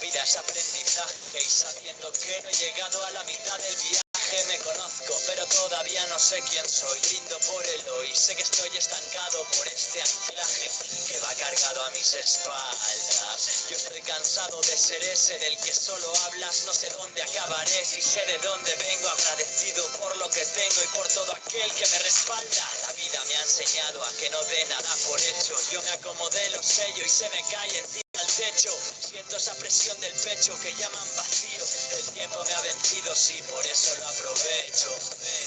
vida es aprendizaje y sabiendo que no he llegado a la mitad del viaje me conozco, pero todavía no sé quién soy. Brindo por el hoy, sé que estoy estancado por este anclaje que va cargado a mis espaldas. Yo estoy cansado de ser ese del que solo hablas, no sé dónde acabaré, si sé de dónde vengo, agradecido por lo que tengo y por todo aquel que me respalda. La vida me ha enseñado a que no dé nada por hecho, yo me acomodé lo sello y se me cae encima al techo. Siento esa presión del pecho que llaman vacío. El tiempo me ha vencido, sí, por eso lo aprovecho.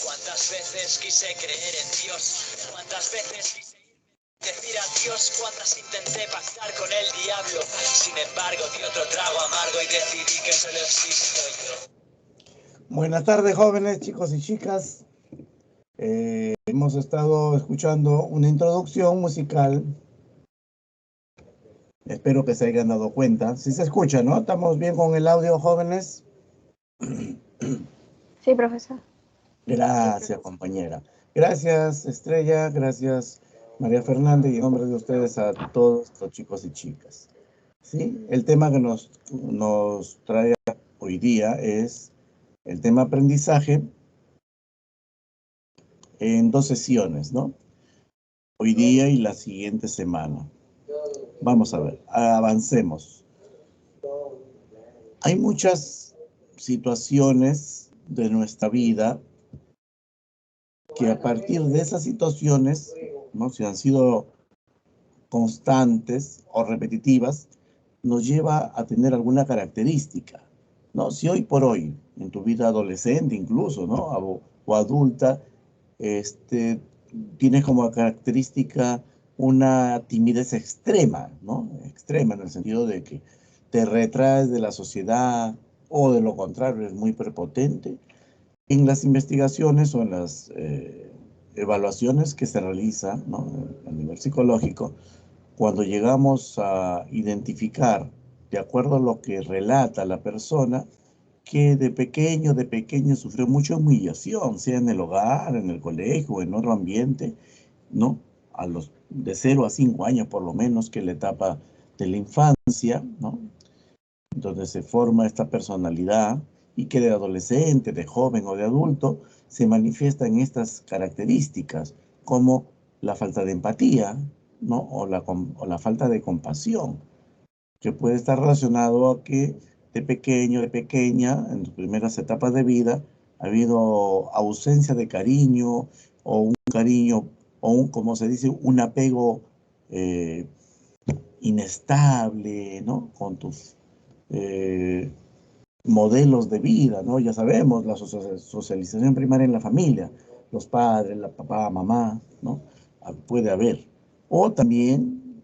¿Cuántas veces quise creer en Dios? ¿Cuántas veces quise decir adiós? ¿Cuántas intenté pactar con el diablo? Sin embargo, di otro trago amargo y decidí que solo existo yo. Buenas tardes, jóvenes, chicos y chicas. Hemos estado escuchando una introducción musical. Espero que se hayan dado cuenta. Si se escucha, ¿no? ¿Estamos bien con el audio, jóvenes? Sí, profesor. Gracias, compañera. Gracias, Estrella. Gracias, María Fernández. Y en nombre de ustedes a todos los chicos y chicas. ¿Sí? El tema que nos trae hoy día es el tema aprendizaje en 2 sesiones, ¿no? Hoy día y la siguiente semana. Vamos a ver, avancemos. Hay muchas situaciones de nuestra vida que a partir de esas situaciones, ¿no? Si han sido constantes o repetitivas, nos lleva a tener alguna característica, ¿no? Si hoy por hoy, en tu vida adolescente incluso, ¿no? O adulta, tienes como característica una timidez extrema, ¿no? Extrema en el sentido de que te retraes de la sociedad o de lo contrario, eres muy prepotente. En las investigaciones o en las evaluaciones que se realizan, ¿no? A nivel psicológico, cuando llegamos a identificar, de acuerdo a lo que relata la persona, que de pequeño sufrió mucha humillación, sea en el hogar, en el colegio o en otro ambiente, ¿no? De 0 a 5 años por lo menos, que es la etapa de la infancia, ¿no? Donde se forma esta personalidad y que de adolescente, de joven o de adulto se manifiestan estas características como la falta de empatía, ¿no? O la falta de compasión, que puede estar relacionado a que de pequeño, de pequeña, en tus primeras etapas de vida, ha habido ausencia de cariño o un cariño o como se dice, un apego inestable, ¿no? Con tus modelos de vida, ¿no? Ya sabemos, la socialización primaria en la familia, los padres, la papá, mamá, ¿no? Puede haber. O también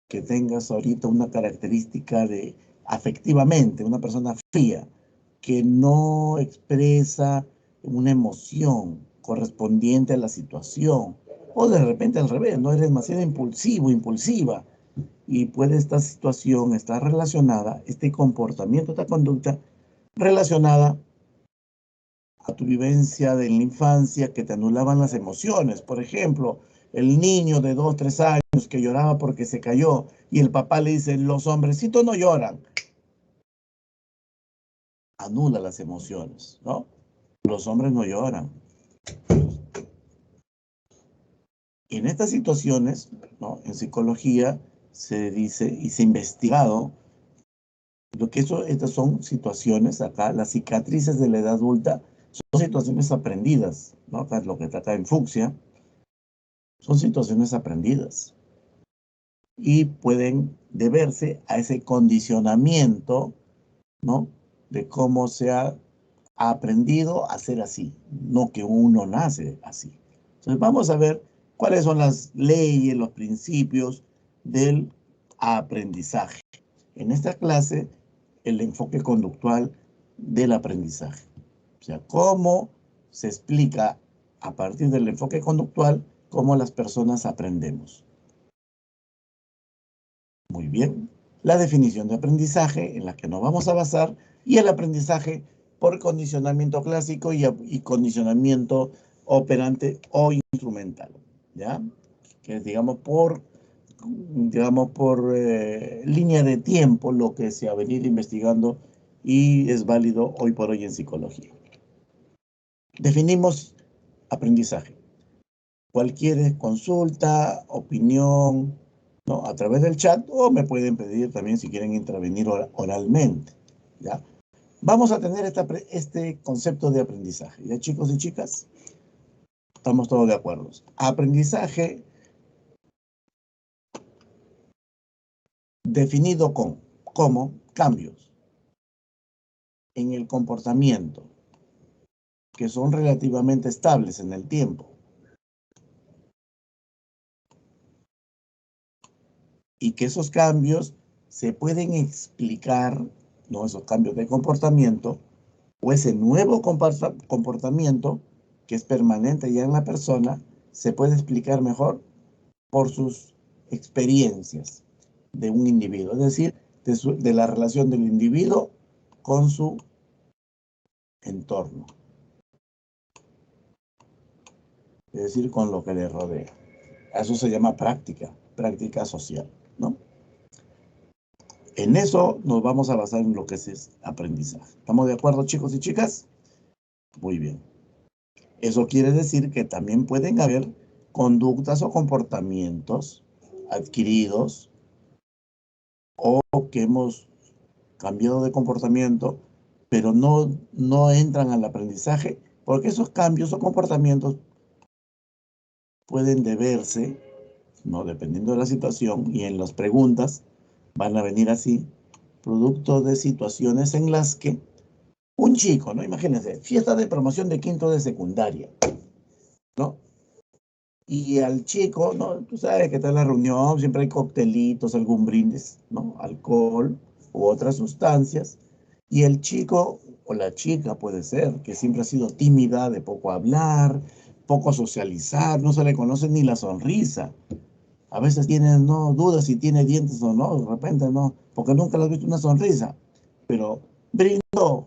que tengas ahorita una característica de afectivamente, una persona fría, que no expresa una emoción correspondiente a la situación. O de repente al revés, no eres demasiado impulsivo, impulsiva. Y puede esta situación estar relacionada, este comportamiento, esta conducta, relacionada a tu vivencia de la infancia que te anulaban las emociones. Por ejemplo, el niño de 2, 3 años que lloraba porque se cayó y el papá le dice, los hombrecitos no lloran. Anula las emociones, ¿no? Los hombres no lloran. Y en estas situaciones, ¿no? En psicología se dice y se ha investigado lo que estas son situaciones acá, las cicatrices de la edad adulta son situaciones aprendidas, ¿no? Acá lo que está acá en fucsia son situaciones aprendidas y pueden deberse a ese condicionamiento, ¿no? De cómo se ha aprendido a ser así, no que uno nace así. Entonces vamos a ver cuáles son las leyes, los principios del aprendizaje. En esta clase, el enfoque conductual del aprendizaje. O sea, cómo se explica a partir del enfoque conductual cómo las personas aprendemos. Muy bien. La definición de aprendizaje en la que nos vamos a basar y el aprendizaje por condicionamiento clásico y condicionamiento operante o instrumental, ¿ya? Que es, digamos, por digamos, por línea de tiempo lo que se ha venido investigando y es válido hoy por hoy en psicología. Definimos aprendizaje. Cualquier consulta, opinión, ¿no? A través del chat, o me pueden pedir también si quieren intervenir oralmente, ¿ya? Vamos a tener este concepto de aprendizaje, ¿ya, chicos y chicas? Estamos todos de acuerdo. Aprendizaje definido como cambios en el comportamiento que son relativamente estables en el tiempo y que esos cambios se pueden explicar, ¿no? Esos cambios de comportamiento o ese nuevo comportamiento que es permanente ya en la persona se puede explicar mejor por sus experiencias de un individuo, es decir, de la relación del individuo con su entorno, es decir, con lo que le rodea. Eso se llama práctica social, ¿no? En eso nos vamos a basar en lo que es aprendizaje. ¿Estamos de acuerdo, chicos y chicas? Muy bien. Eso quiere decir que también pueden haber conductas o comportamientos adquiridos o que hemos cambiado de comportamiento, pero no entran al aprendizaje, porque esos cambios o comportamientos pueden deberse, ¿no? Dependiendo de la situación, y en las preguntas van a venir así, producto de situaciones en las que un chico, ¿no? Imagínense, fiesta de promoción de quinto de secundaria, ¿no? Y al chico, ¿no? Tú sabes que está en la reunión, siempre hay coctelitos, algún brindis, ¿no? Alcohol u otras sustancias. Y el chico o la chica puede ser que siempre ha sido tímida, de poco hablar, poco socializar, no se le conoce ni la sonrisa. A veces tiene, no, dudas si tiene dientes o no, de repente no, porque nunca le has visto una sonrisa. Pero brindó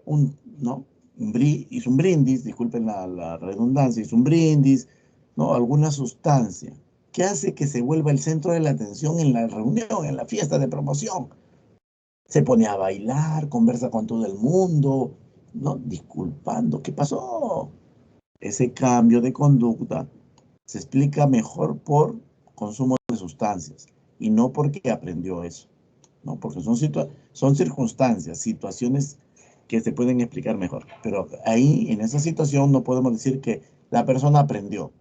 ¿no? Hizo un brindis, disculpen la redundancia, hizo un brindis, ¿no? Alguna sustancia que hace que se vuelva el centro de la atención en la reunión, en la fiesta de promoción. Se pone a bailar, conversa con todo el mundo, ¿no? Disculpando, ¿qué pasó? Ese cambio de conducta se explica mejor por consumo de sustancias y no porque aprendió eso, ¿no? Porque son circunstancias, situaciones que se pueden explicar mejor. Pero ahí, en esa situación, no podemos decir que la persona aprendió,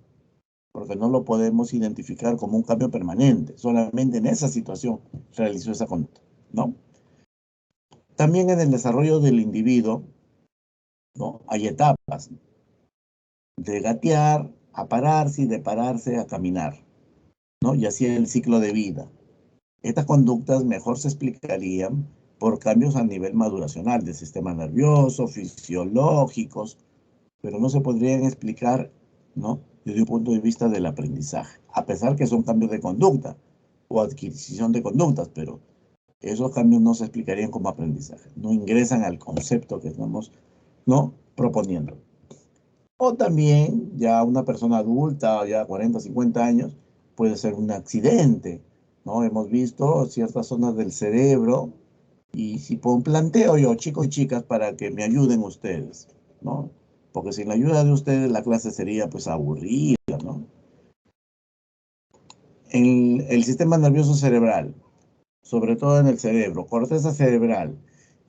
porque no lo podemos identificar como un cambio permanente. Solamente en esa situación realizó esa conducta, ¿no? También en el desarrollo del individuo, ¿no? Hay etapas de gatear a pararse y de pararse a caminar, ¿no? Y así el ciclo de vida. Estas conductas mejor se explicarían por cambios a nivel maduracional del sistema nervioso, fisiológicos, pero no se podrían explicar, ¿no? Desde un punto de vista del aprendizaje, a pesar que son cambios de conducta o adquisición de conductas, pero esos cambios no se explicarían como aprendizaje, no ingresan al concepto que estamos, ¿no? Proponiendo. O también ya una persona adulta, ya 40, 50 años, puede ser un accidente, ¿no? Hemos visto ciertas zonas del cerebro y si planteo yo, chicos y chicas, para que me ayuden ustedes, ¿no? Porque sin la ayuda de ustedes la clase sería pues aburrida, ¿no? En el sistema nervioso cerebral, sobre todo en el cerebro, corteza cerebral,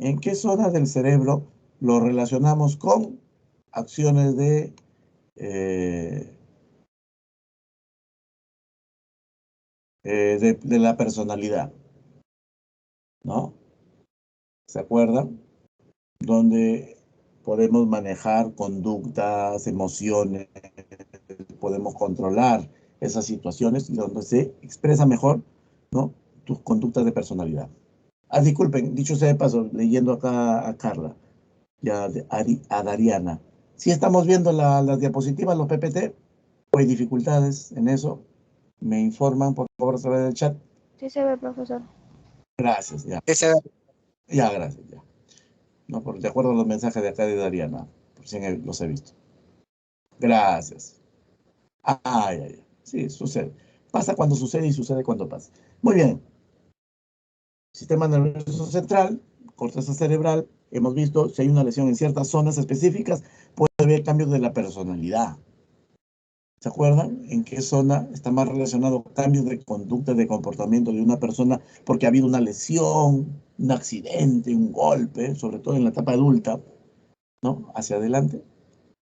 ¿en qué zonas del cerebro lo relacionamos con acciones eh, de la personalidad, ¿no? ¿Se acuerdan? Donde podemos manejar conductas, emociones, podemos controlar esas situaciones y donde se expresa mejor, ¿no? Tus conductas de personalidad. Ah, disculpen, dicho sea de paso, leyendo acá a Carla y a Dariana. Si estamos viendo las diapositivas, los PPT, o hay dificultades en eso, me informan por favor a través del chat. Sí se ve, profesor. Gracias, ya. Ya, gracias, ya. No, de acuerdo a los mensajes de acá de Dariana, por si los he visto. Gracias. Ah, ya, ya. Sí, sucede. Pasa cuando sucede y sucede cuando pasa. Muy bien. Sistema nervioso central, corteza cerebral. Hemos visto si hay una lesión en ciertas zonas específicas, puede haber cambios de la personalidad. ¿Se acuerdan en qué zona está más relacionado cambios de conducta, de comportamiento de una persona porque ha habido una lesión, un accidente, un golpe, sobre todo en la etapa adulta, ¿no? Hacia adelante,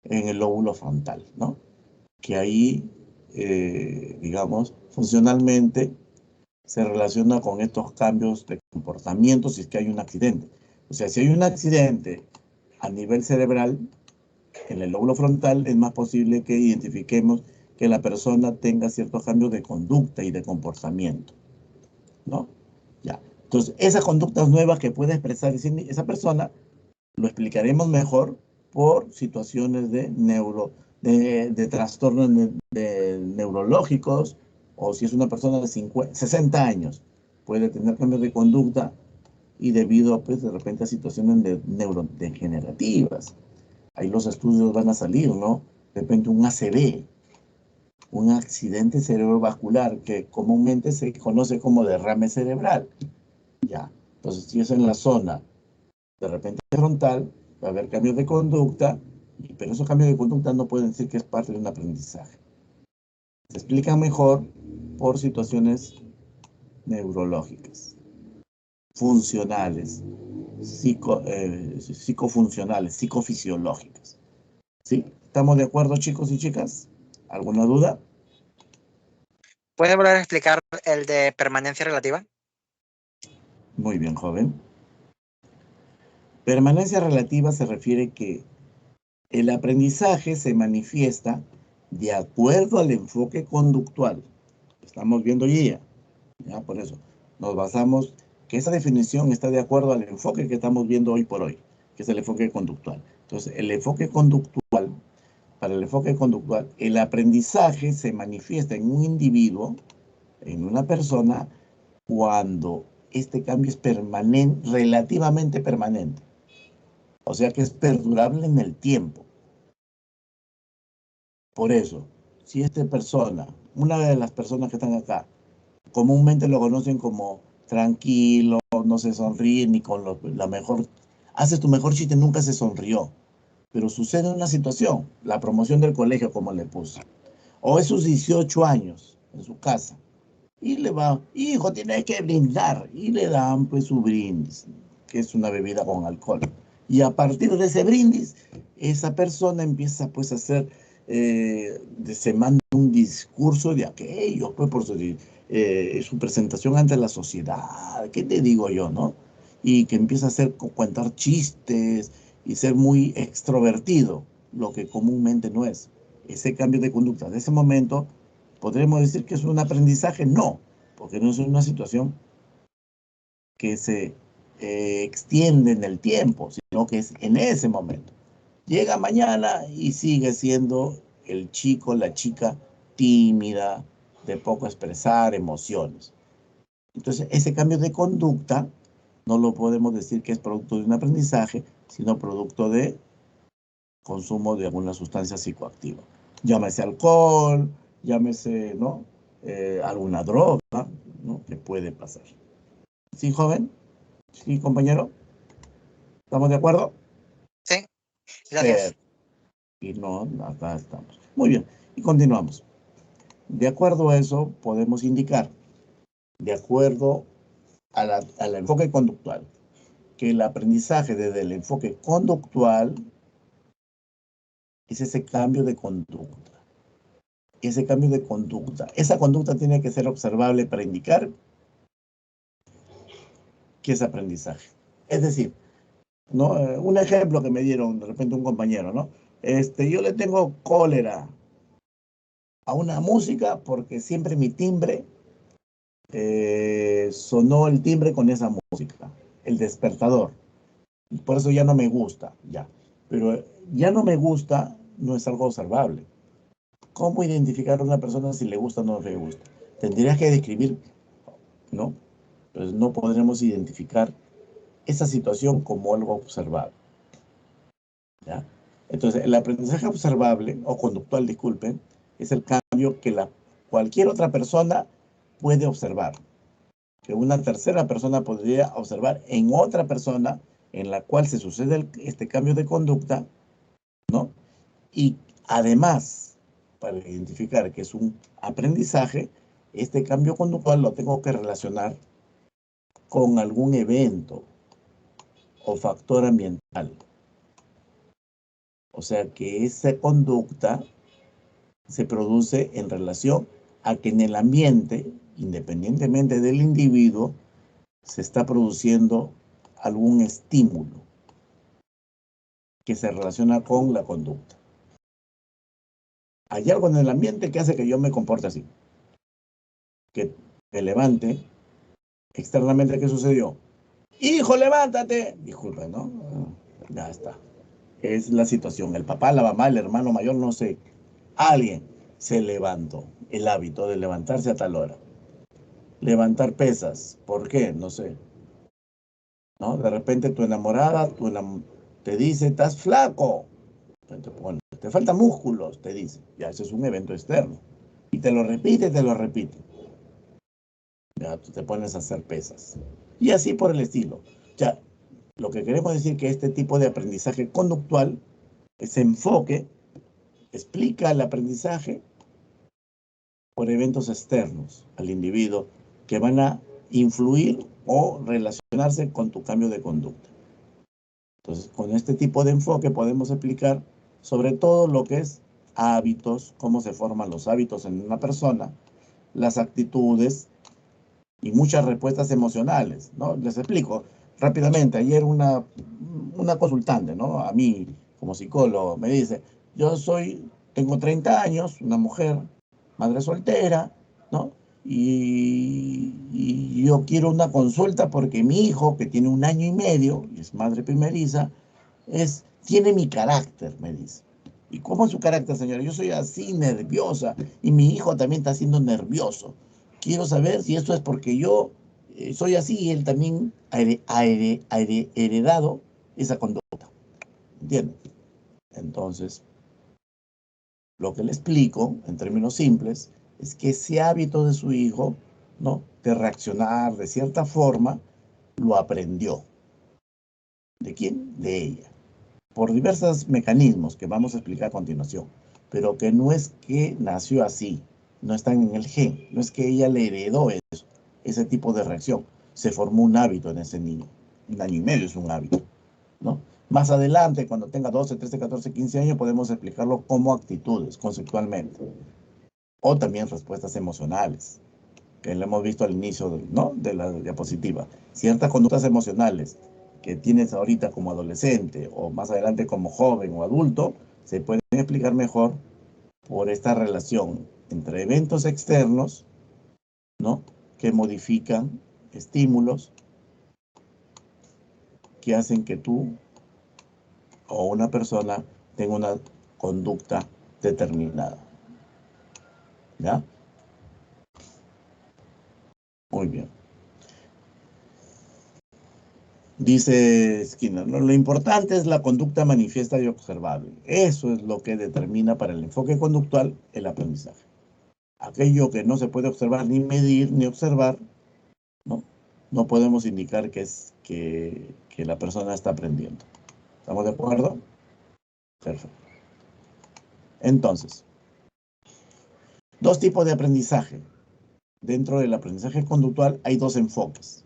en el lóbulo frontal, ¿no? Que ahí, digamos, funcionalmente se relaciona con estos cambios de comportamiento si es que hay un accidente. O sea, si hay un accidente a nivel cerebral, en el lóbulo frontal, es más posible que identifiquemos que la persona tenga ciertos cambios de conducta y de comportamiento, ¿no? Ya. Entonces, esas conductas nuevas que puede expresar esa persona, lo explicaremos mejor por situaciones de trastornos neurológicos, o si es una persona de 60 años, puede tener cambios de conducta y debido, pues, de repente a situaciones neurodegenerativas. Ahí los estudios van a salir, ¿no? De repente un ACV, un accidente cerebrovascular, que comúnmente se conoce como derrame cerebral. Ya. Entonces, si es en la zona de repente frontal, va a haber cambios de conducta, pero esos cambios de conducta no pueden decir que es parte de un aprendizaje. Se explica mejor por situaciones neurológicas, funcionales, psicofuncionales, psicofisiológicas. ¿Sí? ¿Estamos de acuerdo, chicos y chicas? ¿Alguna duda? ¿Puede volver a explicar el de permanencia relativa? Muy bien, joven. Permanencia relativa se refiere que el aprendizaje se manifiesta de acuerdo al enfoque conductual. Estamos viendo ya. Ya, por eso nos basamos que esa definición está de acuerdo al enfoque que estamos viendo hoy por hoy, que es el enfoque conductual. Entonces, el enfoque conductual, para el enfoque conductual, el aprendizaje se manifiesta en un individuo, en una persona, cuando este cambio es permanente, relativamente permanente. O sea que es perdurable en el tiempo. Por eso, si esta persona, una de las personas que están acá, comúnmente lo conocen como tranquilo, no se sonríe ni con la mejor, haces tu mejor chiste, nunca se sonrió. Pero sucede una situación, la promoción del colegio, como le puse, o es sus 18 años en su casa, y le va, hijo, tienes que brindar, y le dan pues su brindis, que es una bebida con alcohol. Y a partir de ese brindis, esa persona empieza pues a hacer, se manda un discurso de aquello, pues por su presentación ante la sociedad, ¿qué te digo yo, no? Y que empieza a hacer, contar chistes y ser muy extrovertido, lo que comúnmente no es. Ese cambio de conducta de ese momento, ¿podremos decir que es un aprendizaje? No, porque no es una situación que se extiende en el tiempo, sino que es en ese momento. Llega mañana y sigue siendo el chico, la chica tímida, de poco expresar emociones. Entonces, ese cambio de conducta no lo podemos decir que es producto de un aprendizaje, sino producto de consumo de alguna sustancia psicoactiva. Llámese alcohol, llámese, ¿no? Alguna droga, ¿no? Que puede pasar. ¿Sí, joven? ¿Sí, compañero? ¿Estamos de acuerdo? Sí, gracias. Y no, acá estamos. Muy bien, y continuamos. De acuerdo a eso, podemos indicar, de acuerdo al enfoque conductual, que el aprendizaje desde el enfoque conductual es ese cambio de conducta. Ese cambio de conducta. Esa conducta tiene que ser observable para indicar que es aprendizaje. Es decir, ¿no? Un ejemplo que me dieron de repente un compañero, ¿no? Yo le tengo cólera a una música porque siempre mi timbre sonó el timbre con esa música, el despertador. Y por eso ya no me gusta, ya. Pero ya no me gusta no es algo observable. ¿Cómo identificar a una persona si le gusta o no le gusta? Tendrías que describir, ¿no? Entonces no podremos identificar esa situación como algo observable, ¿ya? Entonces el aprendizaje observable, o conductual, disculpen, es el cambio que cualquier otra persona puede observar, que una tercera persona podría observar en otra persona en la cual se sucede este cambio de conducta, ¿no? Y además, para identificar que es un aprendizaje, este cambio conductual lo tengo que relacionar con algún evento o factor ambiental. O sea que esa conducta se produce en relación a que en el ambiente, independientemente del individuo, se está produciendo algún estímulo que se relaciona con la conducta. Hay algo en el ambiente que hace que yo me comporte así. Que me levante. Externamente, ¿qué sucedió? ¡Hijo, levántate! Disculpe, ¿no? Ya está. Es la situación. El papá, la mamá, el hermano mayor, no sé. Alguien se levantó. El hábito de levantarse a tal hora. Levantar pesas. ¿Por qué? No sé. ¿No? De repente tu enamorada te dice, estás flaco. Te faltan músculos, te dice. Ya, ese es un evento externo. Y te lo repite, te lo repite. Ya, tú te pones a hacer pesas. Y así por el estilo. Ya, lo que queremos decir que este tipo de aprendizaje conductual, ese enfoque, explica el aprendizaje por eventos externos al individuo que van a influir o relacionarse con tu cambio de conducta. Entonces, con este tipo de enfoque podemos explicar sobre todo lo que es hábitos, cómo se forman los hábitos en una persona, las actitudes y muchas respuestas emocionales, ¿no? Les explico rápidamente. Ayer una consultante, ¿no? A mí, como psicólogo, me dice, tengo 30 años, una mujer, madre soltera, ¿no? Y yo quiero una consulta porque mi hijo, que tiene 1 año y medio, y es madre primeriza, tiene mi carácter, me dice. ¿Y cómo es su carácter, señora? Yo soy así, nerviosa, y mi hijo también está siendo nervioso. Quiero saber si esto es porque yo soy así y él también ha heredado esa conducta. ¿Entienden? Entonces, lo que le explico, en términos simples, es que ese hábito de su hijo, ¿no?, de reaccionar de cierta forma, lo aprendió. ¿De quién? De ella. Por diversos mecanismos que vamos a explicar a continuación, pero que no es que nació así, no están en el gen, no es que ella le heredó eso, ese tipo de reacción. Se formó un hábito en ese niño. 1 año y medio es un hábito, ¿no? Más adelante, cuando tenga 12, 13, 14, 15 años, podemos explicarlo como actitudes, conceptualmente. O también respuestas emocionales, que lo hemos visto al inicio, ¿no?, de la diapositiva. Ciertas conductas emocionales que tienes ahorita como adolescente o más adelante como joven o adulto, se pueden explicar mejor por esta relación entre eventos externos, ¿no?, que modifican estímulos que hacen que tú o una persona tenga una conducta determinada. ¿Ya? Muy bien. Dice Skinner, ¿no?, lo importante es la conducta manifiesta y observable. Eso es lo que determina para el enfoque conductual el aprendizaje. Aquello que no se puede observar, ni medir, ni observar, ¿no?, no podemos indicar que la persona está aprendiendo. ¿Estamos de acuerdo? Perfecto. Entonces, 2 tipos de aprendizaje. Dentro del aprendizaje conductual hay 2 enfoques.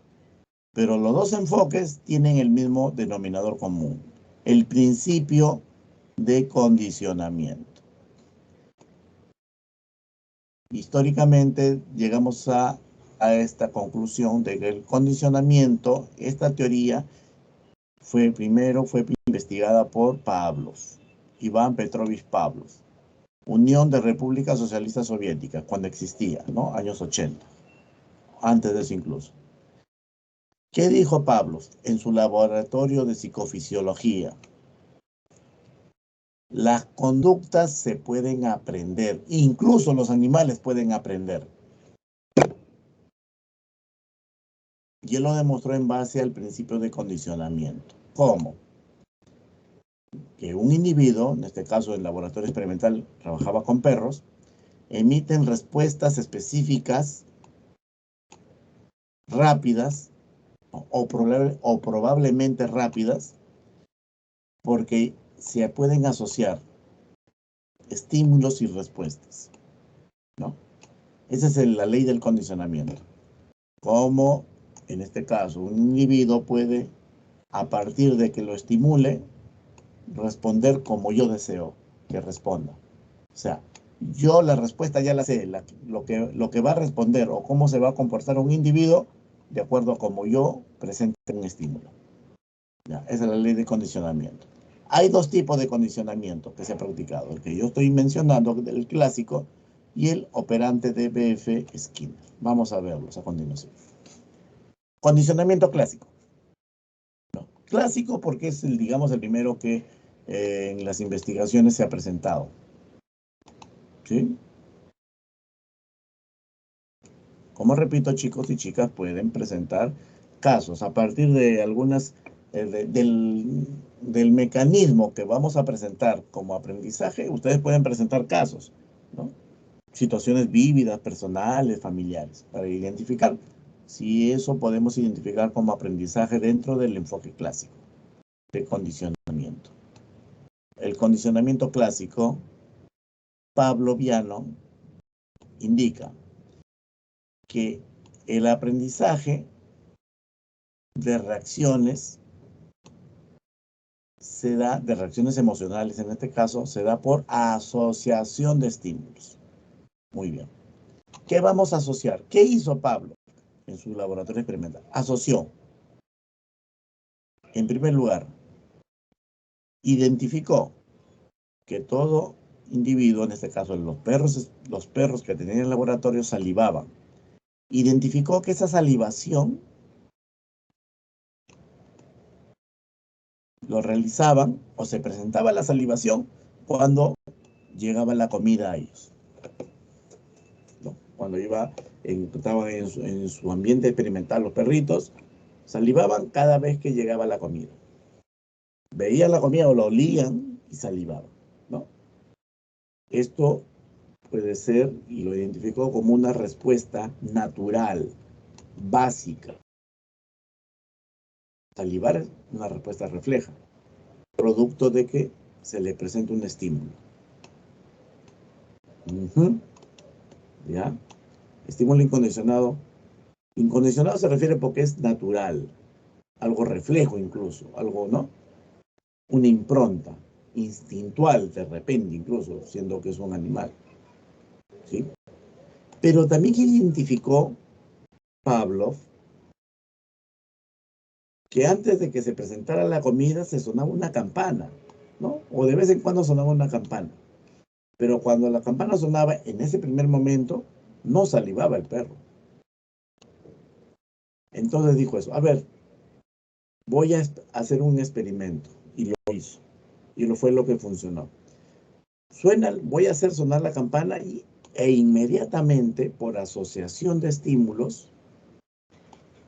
Pero los 2 enfoques tienen el mismo denominador común, el principio de condicionamiento. Históricamente llegamos a esta conclusión de que el condicionamiento, esta teoría, fue investigada por Pavlov, Iván Petrovich Pavlov, Unión de Repúblicas Socialistas Soviéticas, cuando existía, ¿no?, años 80, antes de eso incluso. ¿Qué dijo Pavlov en su laboratorio de psicofisiología? Las conductas se pueden aprender, incluso los animales pueden aprender. Y él lo demostró en base al principio de condicionamiento. ¿Cómo? Que un individuo, en este caso el laboratorio experimental trabajaba con perros, emiten respuestas específicas, rápidas, o probablemente rápidas, porque se pueden asociar estímulos y respuestas, ¿no? Esa es la ley del condicionamiento. Como, en este caso, un individuo puede, a partir de que lo estimule, responder como yo deseo que responda. O sea, yo la respuesta ya la sé, lo que va a responder o cómo se va a comportar un individuo de acuerdo a como yo presente un estímulo. Ya, esa es la ley de condicionamiento. Hay dos tipos de condicionamiento que se ha practicado. El que yo estoy mencionando, el clásico, y el operante de B.F. Skinner. Vamos a verlos a continuación. Condicionamiento clásico. ¿No? Clásico porque es, digamos, el primero que en las investigaciones se ha presentado. ¿Sí? Como repito, chicos y chicas pueden presentar casos a partir de algunas, del mecanismo que vamos a presentar como aprendizaje. Ustedes pueden presentar casos, ¿no? Situaciones vívidas, personales, familiares, para identificar si eso podemos identificar como aprendizaje dentro del enfoque clásico de condicionamiento. El condicionamiento clásico pavloviano indica que el aprendizaje de reacciones se da, de reacciones emocionales en este caso, se da por asociación de estímulos. Muy bien. ¿Qué vamos a asociar? ¿Qué hizo Pablo en su laboratorio experimental? Asoció. En primer lugar, identificó que todo individuo, en este caso los perros que tenían en el laboratorio salivaban. Identificó que esa salivación lo realizaban o se presentaba la salivación cuando llegaba la comida a ellos, ¿no? Cuando estaban en su ambiente experimental, los perritos salivaban cada vez que llegaba la comida. Veían la comida o la olían y salivaban, ¿no? Esto puede ser, y lo identificó como una respuesta natural, básica. Salivar es una respuesta refleja, producto de que se le presenta un estímulo. ¿Ya? Estímulo incondicionado. Incondicionado se refiere porque es natural, algo reflejo incluso, algo, ¿no? Una impronta, instintual de repente incluso, siendo que es un animal. ¿Sí? Pero también identificó Pavlov que antes de que se presentara la comida se sonaba una campana, ¿no? O de vez en cuando sonaba una campana. Pero cuando la campana sonaba, en ese primer momento, no salivaba el perro. Entonces dijo eso, a ver, voy a hacer un experimento. Y lo hizo. Y fue lo que funcionó. Voy a hacer sonar la campana e inmediatamente, por asociación de estímulos,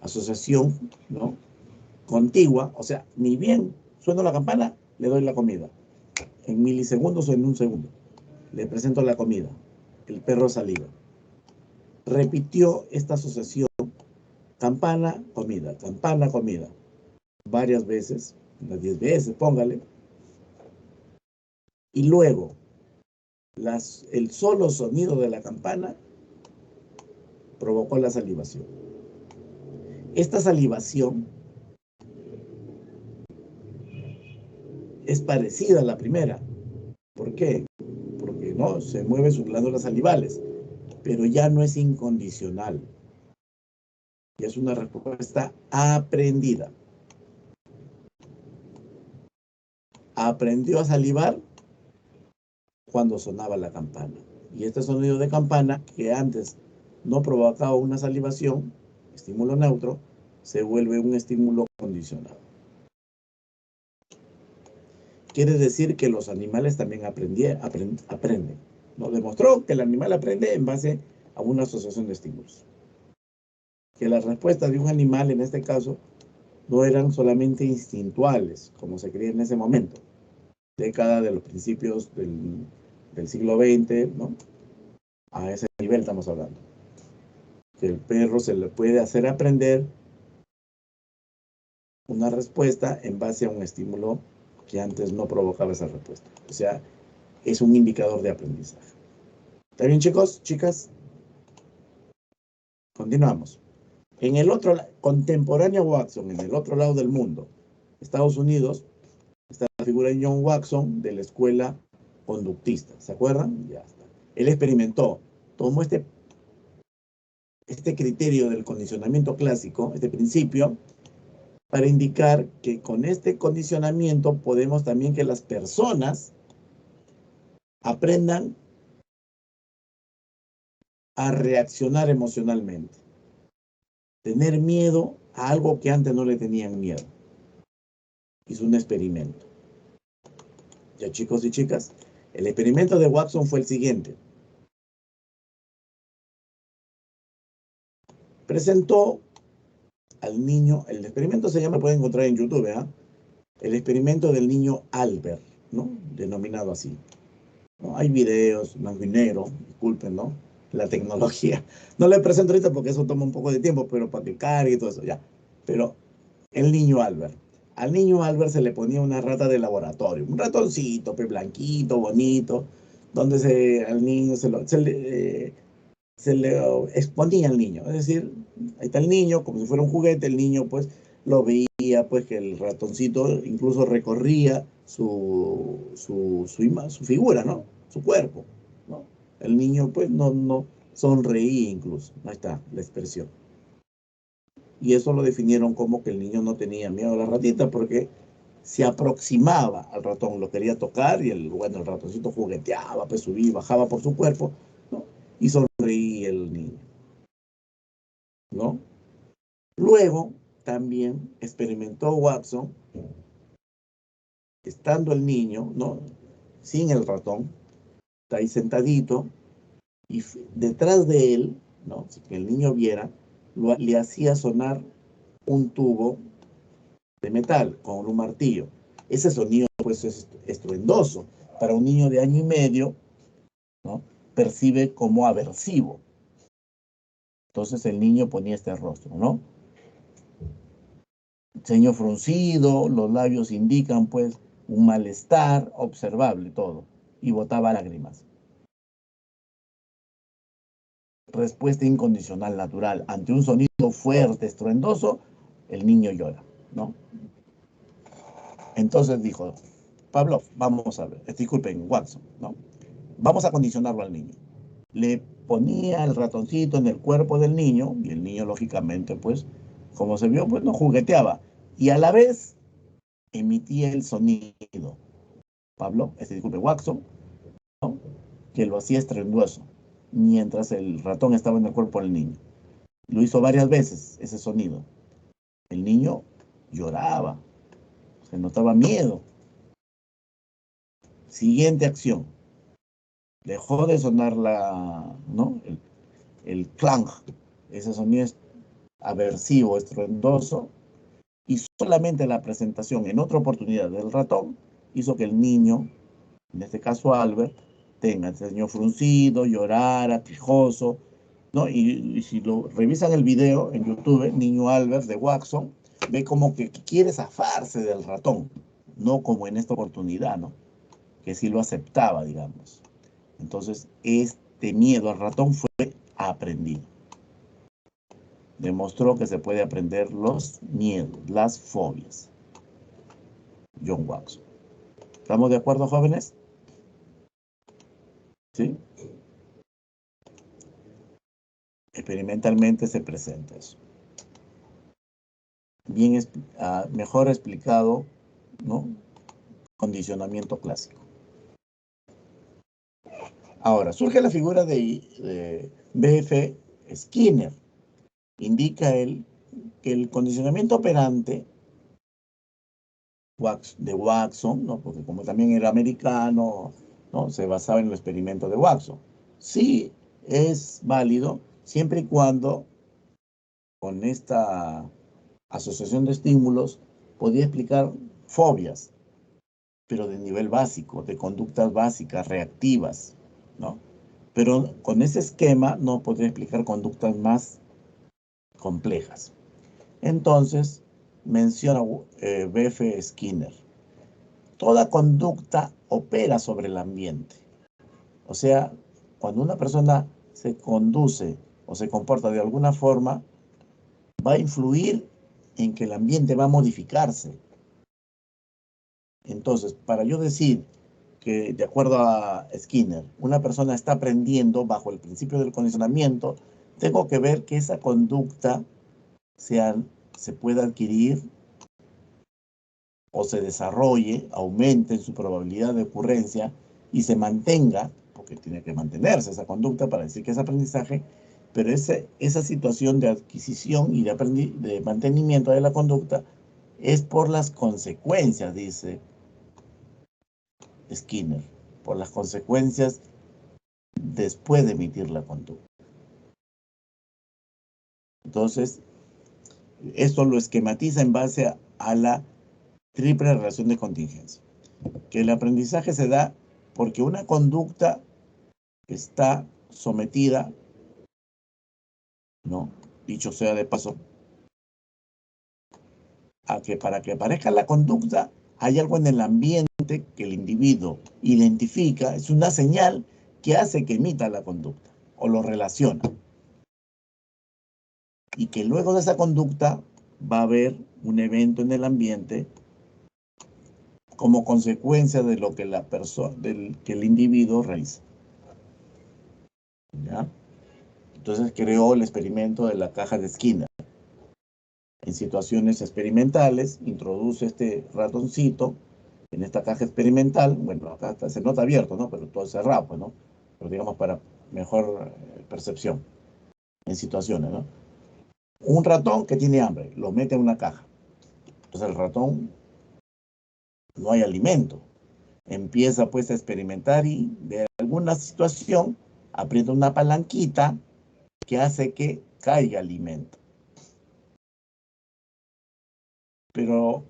asociación, ¿no? Contigua, o sea, ni bien suena la campana, le doy la comida. En milisegundos o en un segundo. Le presento la comida. El perro saliva. Repitió esta asociación, campana, comida, varias veces, unas 10 veces, póngale. Y luego, el solo sonido de la campana provocó la salivación. Esta salivación es parecida a la primera. ¿Por qué? Porque no se mueven sus glándulas salivales, pero ya no es incondicional. Ya es una respuesta aprendida. Aprendió a salivar cuando sonaba la campana. Y este sonido de campana, que antes no provocaba una salivación, estímulo neutro, se vuelve un estímulo condicionado. Quiere decir que los animales también aprenden. ¿No? Demostró que el animal aprende en base a una asociación de estímulos. Que las respuestas de un animal, en este caso, no eran solamente instintuales, como se creía en ese momento, década de los principios del siglo XX, ¿no? A ese nivel estamos hablando. Que el perro se le puede hacer aprender una respuesta en base a un estímulo que antes no provocaba esa respuesta. O sea, es un indicador de aprendizaje. ¿Está bien, chicos? ¿Chicas? Continuamos. En el otro, contemporáneo Watson, en el otro lado del mundo, Estados Unidos, está la figura de John Watson de la escuela conductista. ¿Se acuerdan? Ya está. Él experimentó, tomó este criterio del condicionamiento clásico, este principio, para indicar que con este condicionamiento podemos también que las personas aprendan a reaccionar emocionalmente. Tener miedo a algo que antes no le tenían miedo. Hizo un experimento. Ya, chicos y chicas, el experimento de Watson fue el siguiente. Presentó al niño, el experimento se llama, pueden encontrar en YouTube, ¿eh? El experimento del niño Albert, ¿no? Denominado así. ¿No? Hay videos, blanco y negro, disculpen, ¿no? La tecnología. No le presento ahorita porque eso toma un poco de tiempo, pero para que cargue y todo eso, ya. Pero el niño Albert. Al niño Albert se le ponía una rata de laboratorio, un ratoncito, blanquito, bonito, donde al niño se le exponía al niño. Es decir, ahí está el niño, como si fuera un juguete, el niño pues lo veía, pues que el ratoncito incluso recorría su figura, ¿no? Su cuerpo, ¿no? El niño pues no sonreía incluso, ahí está la expresión. Y eso lo definieron como que el niño no tenía miedo a la ratita porque se aproximaba al ratón, lo quería tocar y el ratoncito jugueteaba, pues subía y bajaba por su cuerpo, ¿no? Y sonreía el niño, ¿no? Luego también experimentó Watson, estando el niño, ¿no? Sin el ratón, está ahí sentadito, y detrás de él, ¿no? Si que el niño viera, le hacía sonar un tubo de metal con un martillo. Ese sonido pues es estruendoso. Para un niño de año y medio, ¿no? Percibe como aversivo. Entonces el niño ponía este rostro, ¿no? Ceño fruncido, los labios indican pues un malestar observable todo, y botaba lágrimas. Respuesta incondicional natural. Ante un sonido fuerte, estruendoso, el niño llora, ¿no? Entonces dijo Pavlov, vamos a ver, disculpen, Watson, ¿no? Vamos a condicionarlo al niño. Le ponía el ratoncito en el cuerpo del niño, y el niño, lógicamente, pues, como se vio, pues no jugueteaba. Y a la vez emitía el sonido. Pablo, disculpe, Watson, ¿no? Que lo hacía estruendoso, mientras el ratón estaba en el cuerpo del niño. Lo hizo varias veces, ese sonido. El niño lloraba, se notaba miedo. Siguiente acción. Dejó de sonar ¿no? el clang, ese sonido aversivo, estruendoso, y solamente la presentación en otra oportunidad del ratón hizo que el niño, en este caso Albert, tenga el ceño fruncido, llorara, quejoso, ¿no? Y si lo revisan el video en YouTube, niño Albert de Watson, ve como que quiere zafarse del ratón, no como en esta oportunidad, ¿no? Que sí lo aceptaba, digamos. Entonces, este miedo al ratón fue aprendido. Demostró que se puede aprender los miedos, las fobias. John Watson. ¿Estamos de acuerdo, jóvenes? ¿Sí? Experimentalmente se presenta eso. Bien, mejor explicado, ¿no? Condicionamiento clásico. Ahora, surge la figura de B.F. Skinner. Indica él que el condicionamiento operante de Watson, ¿no? Porque como también era americano, ¿no? Se basaba en el experimento de Watson. Sí es válido siempre y cuando con esta asociación de estímulos podía explicar fobias, pero de nivel básico, de conductas básicas, reactivas, ¿no? Pero con ese esquema no podría explicar conductas más complejas. Entonces, menciona B.F. Skinner. Toda conducta opera sobre el ambiente. O sea, cuando una persona se conduce o se comporta de alguna forma, va a influir en que el ambiente va a modificarse. Entonces, para yo decir que, de acuerdo a Skinner, una persona está aprendiendo bajo el principio del condicionamiento, tengo que ver que esa conducta se pueda adquirir o se desarrolle, aumente en su probabilidad de ocurrencia y se mantenga, porque tiene que mantenerse esa conducta para decir que es aprendizaje, pero esa situación de adquisición y de mantenimiento de la conducta es por las consecuencias, dice Skinner, por las consecuencias después de emitir la conducta. Entonces, esto lo esquematiza en base a la triple relación de contingencia. Que el aprendizaje se da porque una conducta está sometida, ¿no? Dicho sea de paso, a que para que aparezca la conducta hay algo en el ambiente que el individuo identifica, es una señal que hace que emita la conducta o lo relaciona. Y que luego de esa conducta va a haber un evento en el ambiente como consecuencia de lo que que el individuo realiza. ¿Ya? Entonces creó el experimento de la caja de Skinner. En situaciones experimentales, introduce este ratoncito en esta caja experimental. Bueno, acá se nota abierto, ¿no? Pero todo cerrado, pues, ¿no? Pero digamos para mejor percepción en situaciones, ¿no? Un ratón que tiene hambre, lo mete en una caja. Entonces el ratón no hay alimento. Empieza pues a experimentar y de alguna situación aprieta una palanquita que hace que caiga alimento. Pero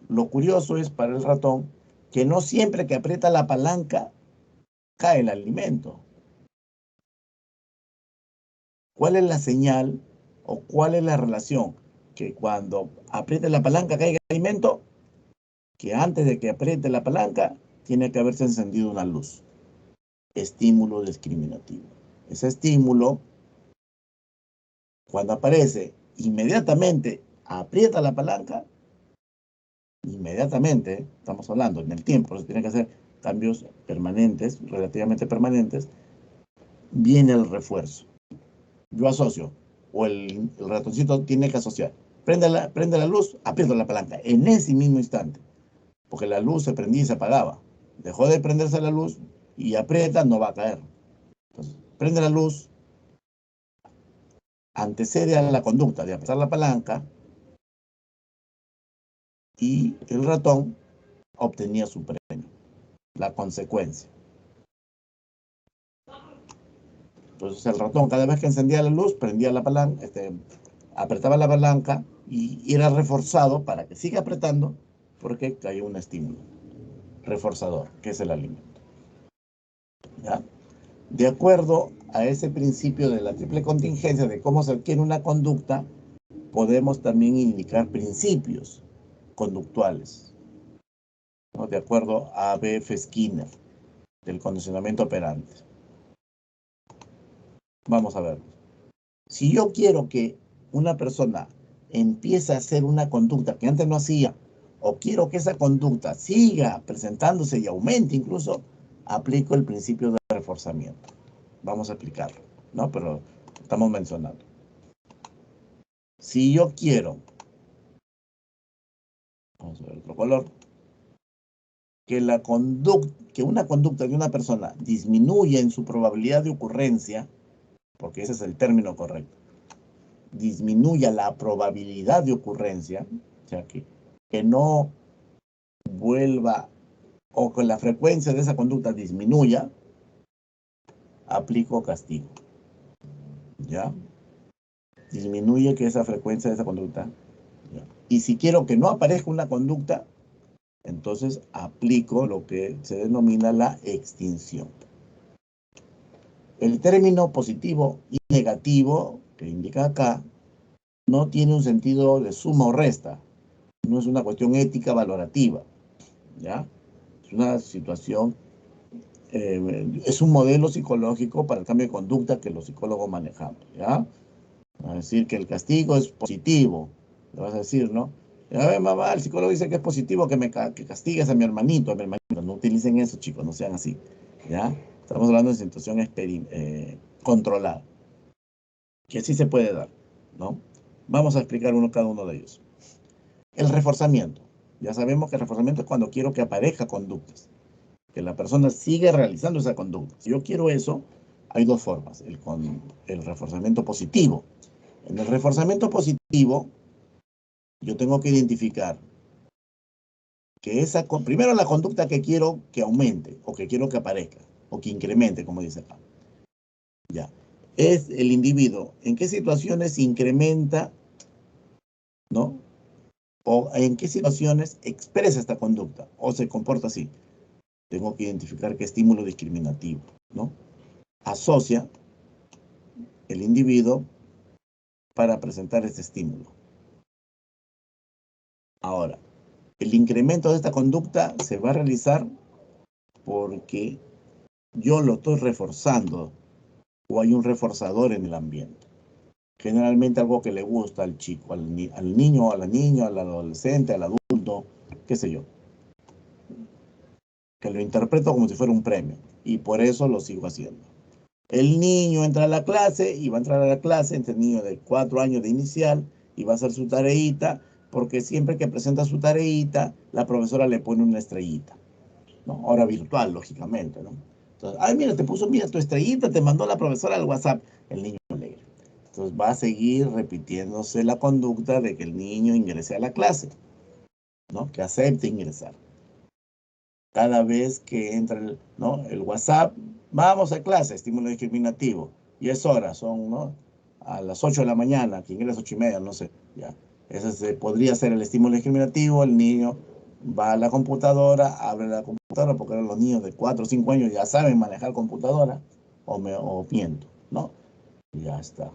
lo curioso es para el ratón que no siempre que aprieta la palanca cae el alimento. ¿Cuál es la señal o cuál es la relación? Que cuando apriete la palanca caiga el alimento, que antes de que apriete la palanca tiene que haberse encendido una luz. Estímulo discriminativo. Ese estímulo, cuando aparece, inmediatamente aprieta la palanca, inmediatamente, estamos hablando en el tiempo, se tiene que hacer cambios permanentes, relativamente permanentes, viene el refuerzo. Yo asocio, o el ratoncito tiene que asociar. Prende la luz, aprieto la palanca, en ese mismo instante, porque la luz se prendía y se apagaba. Dejó de prenderse la luz y aprieta, no va a caer. Entonces, prende la luz, antecede a la conducta de apretar la palanca y el ratón obtenía su premio, la consecuencia. Entonces el ratón cada vez que encendía la luz, prendía la palanca, apretaba la palanca y era reforzado para que siga apretando porque caía un estímulo reforzador, que es el alimento. ¿Ya? De acuerdo a ese principio de la triple contingencia de cómo se adquiere una conducta, podemos también indicar principios conductuales, ¿no? De acuerdo a B.F. Skinner, del condicionamiento operante. Vamos a ver. Si yo quiero que una persona empiece a hacer una conducta que antes no hacía, o quiero que esa conducta siga presentándose y aumente incluso, aplico el principio de reforzamiento. Vamos a explicarlo, ¿no? Pero estamos mencionando. Si yo quiero, vamos a ver otro color, que una conducta de una persona disminuya en su probabilidad de ocurrencia, porque ese es el término correcto, disminuya la probabilidad de ocurrencia, o sea, que no vuelva o que la frecuencia de esa conducta disminuya, aplico castigo. ¿Ya? Disminuye que esa frecuencia de esa conducta. ¿Ya? Y si quiero que no aparezca una conducta, entonces aplico lo que se denomina la extinción. El término positivo y negativo, que indica acá, no tiene un sentido de suma o resta. No es una cuestión ética valorativa, ¿ya? Es una situación, es un modelo psicológico para el cambio de conducta que los psicólogos manejamos, ¿ya? A decir que el castigo es positivo, le vas a decir, ¿no? A ver, mamá, el psicólogo dice que es positivo que castigues a mi hermanito, a mi hermanito. No utilicen eso, chicos, no sean así, ¿ya? Estamos hablando de situación controlada, que sí se puede dar, ¿no? Vamos a explicar cada uno de ellos. El reforzamiento. Ya sabemos que el reforzamiento es cuando quiero que aparezca conductas, que la persona sigue realizando esa conducta. Si yo quiero eso, hay dos formas. El reforzamiento positivo. En el reforzamiento positivo, yo tengo que identificar que primero la conducta que quiero que aumente, o que quiero que aparezca, o que incremente, como dice acá. Ya. Es el individuo. ¿En qué situaciones incrementa, ¿no? O en qué situaciones expresa esta conducta, o se comporta así. Tengo que identificar qué estímulo discriminativo, ¿no? Asocia el individuo para presentar este estímulo. Ahora, el incremento de esta conducta se va a realizar porque yo lo estoy reforzando o hay un reforzador en el ambiente. Generalmente algo que le gusta al chico, al niño, a la niña, al adolescente, al adulto, qué sé yo. Que lo interpreto como si fuera un premio y por eso lo sigo haciendo. El niño entra a la clase y va a entrar a la clase, este niño de 4 años de inicial, y va a hacer su tareita, porque siempre que presenta su tareita, la profesora le pone una estrellita, ¿no? Ahora virtual, lógicamente, ¿no? Entonces, ay, mira, mira tu estrellita, te mandó la profesora al WhatsApp, el niño alegre. Entonces va a seguir repitiéndose la conducta de que el niño ingrese a la clase, ¿no? Que acepte ingresar. Cada vez que entra el WhatsApp, vamos a clase, estímulo discriminativo, y es hora, son, ¿no? A las 8 de la mañana, que ingresa 8:30, no sé, ya. Ese podría ser el estímulo discriminativo, el niño va a la computadora, abre la computadora, porque ahora los niños de 4 o 5 años ya saben manejar computadora, o miento, ¿no? Y ya está.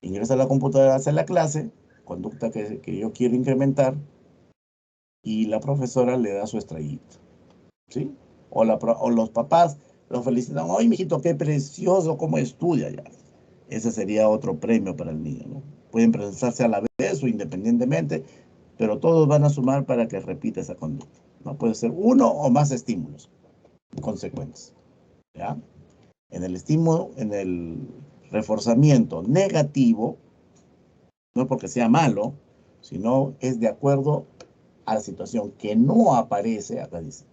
Ingresa a la computadora, hace la clase, conducta que yo quiero incrementar, y la profesora le da su estrellita. ¿Sí? O los papás lo felicitan, ¡ay, mijito, qué precioso, cómo estudia ya! Ese sería otro premio para el niño, ¿no? Pueden presentarse a la vez o independientemente, pero todos van a sumar para que repita esa conducta, ¿no? Puede ser uno o más estímulos consecuentes, ¿ya? En el reforzamiento negativo, no porque sea malo, sino es de acuerdo a la situación que no aparece, acá dice,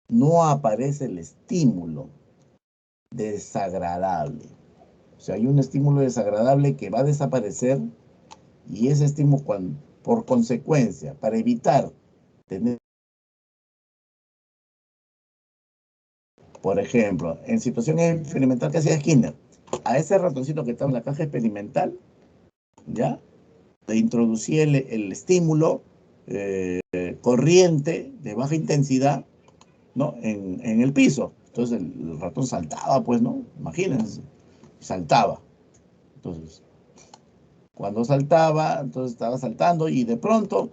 no aparece el estímulo desagradable. O sea, hay un estímulo desagradable que va a desaparecer y ese estímulo, por consecuencia, para evitar tener, por ejemplo, en situación experimental que hacía Skinner, a ese ratoncito que estaba en la caja experimental, ¿ya? Le introducía el estímulo corriente de baja intensidad, ¿no? En el piso. Entonces el ratón saltaba, pues, ¿no? Imagínense, saltaba. Entonces, cuando saltaba, entonces estaba saltando y de pronto,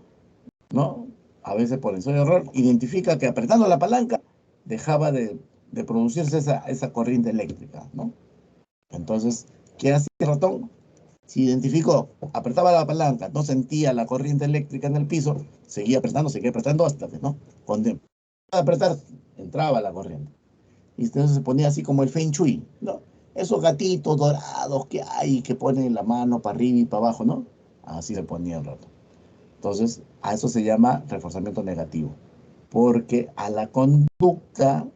¿no? A veces por ensayo de error, identifica que apretando la palanca dejaba de producirse esa corriente eléctrica, ¿no? Entonces, ¿qué hacía el ratón? Si identificó, apretaba la palanca, no sentía la corriente eléctrica en el piso, seguía apretando hasta que, ¿no? Cuando apretar, entraba la corriente. Y entonces se ponía así como el Feng Shui, ¿no? Esos gatitos dorados que hay, que ponen la mano para arriba y para abajo, ¿no? Así se ponía el rato. Entonces, a eso se llama reforzamiento negativo. Porque a la conducta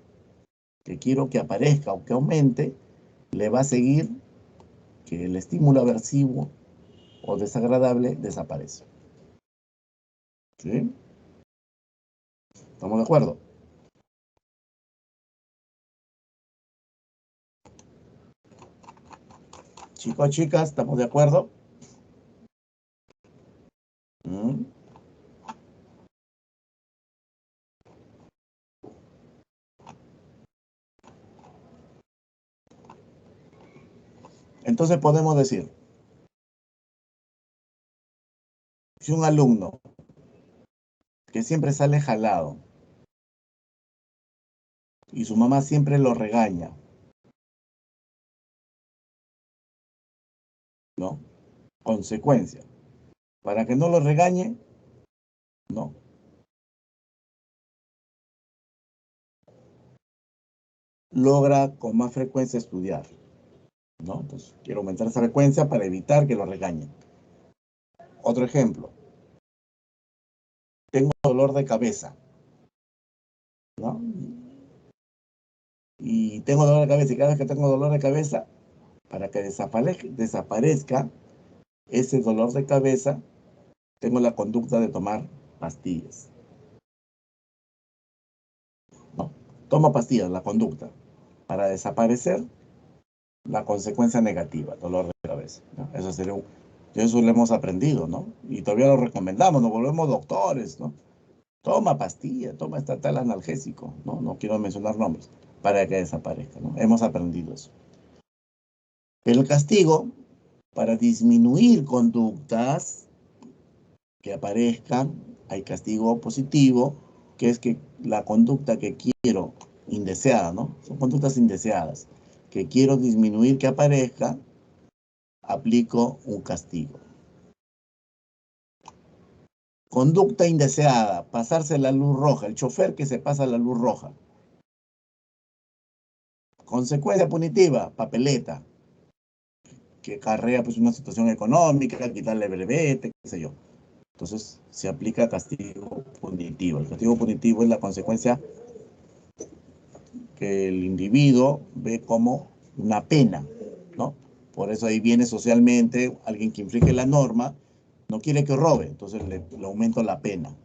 que quiero que aparezca o que aumente, le va a seguir que el estímulo aversivo o desagradable desaparece. ¿Sí? ¿Estamos de acuerdo? Chicos, chicas, ¿estamos de acuerdo? ¿Mm? Entonces podemos decir, si un alumno que siempre sale jalado y su mamá siempre lo regaña, ¿no? Consecuencia. Para que no lo regañe, no. Logra con más frecuencia estudiar, ¿no? Entonces, quiero aumentar esa frecuencia para evitar que lo regañen. Otro ejemplo. Tengo dolor de cabeza, ¿no? Y tengo dolor de cabeza y cada vez que tengo dolor de cabeza, para que desaparezca ese dolor de cabeza, tengo la conducta de tomar pastillas, ¿no? Tomo pastillas, la conducta, para desaparecer la consecuencia negativa, dolor de cabeza, ¿no? Eso sería eso lo hemos aprendido, ¿no? Y todavía lo recomendamos, nos volvemos doctores, ¿no? Toma pastilla, toma esta tal analgésico, ¿no? No quiero mencionar nombres, para que desaparezca, ¿no? Hemos aprendido eso. El castigo, para disminuir conductas que aparezcan, hay castigo positivo, que es que la conducta que quiero, indeseada, ¿no? Son conductas indeseadas, que quiero disminuir que aparezca, aplico un castigo. Conducta indeseada, pasarse la luz roja, el chofer que se pasa la luz roja. Consecuencia punitiva, papeleta, que acarrea pues una situación económica, quitarle brevete, qué sé yo. Entonces se aplica castigo punitivo. El castigo punitivo es la consecuencia que el individuo ve como una pena, ¿no? Por eso ahí viene socialmente alguien que infringe la norma, no quiere que robe, entonces le aumento la pena.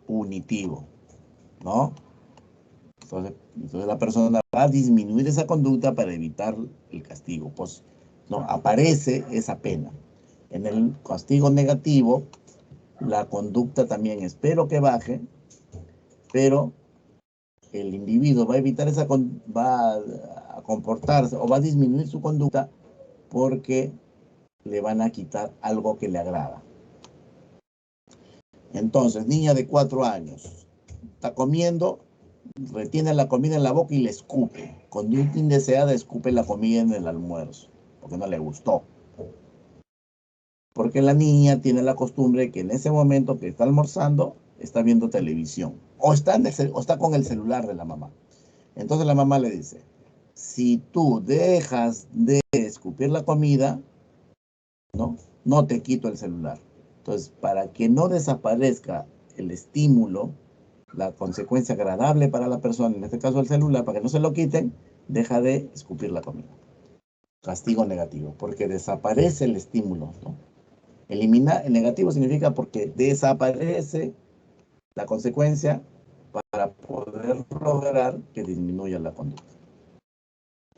Punitivo, ¿no? Entonces la persona va a disminuir esa conducta para evitar el castigo. Pues, no, aparece esa pena. En el castigo negativo, la conducta también espero que baje, pero el individuo va a evitar va a comportarse o va a disminuir su conducta porque le van a quitar algo que le agrada. Entonces, niña de 4 años, está comiendo, retiene la comida en la boca y le escupe. Conducta indeseada, escupe la comida en el almuerzo, porque no le gustó. Porque la niña tiene la costumbre que en ese momento que está almorzando, está viendo televisión. O está con el celular de la mamá. Entonces la mamá le dice, si tú dejas de escupir la comida, no te quito el celular. Entonces, para que no desaparezca el estímulo, la consecuencia agradable para la persona, en este caso el celular, para que no se lo quiten, deja de escupir la comida. Castigo negativo, porque desaparece el estímulo, ¿no? Eliminar el negativo significa porque desaparece la consecuencia para poder lograr que disminuya la conducta.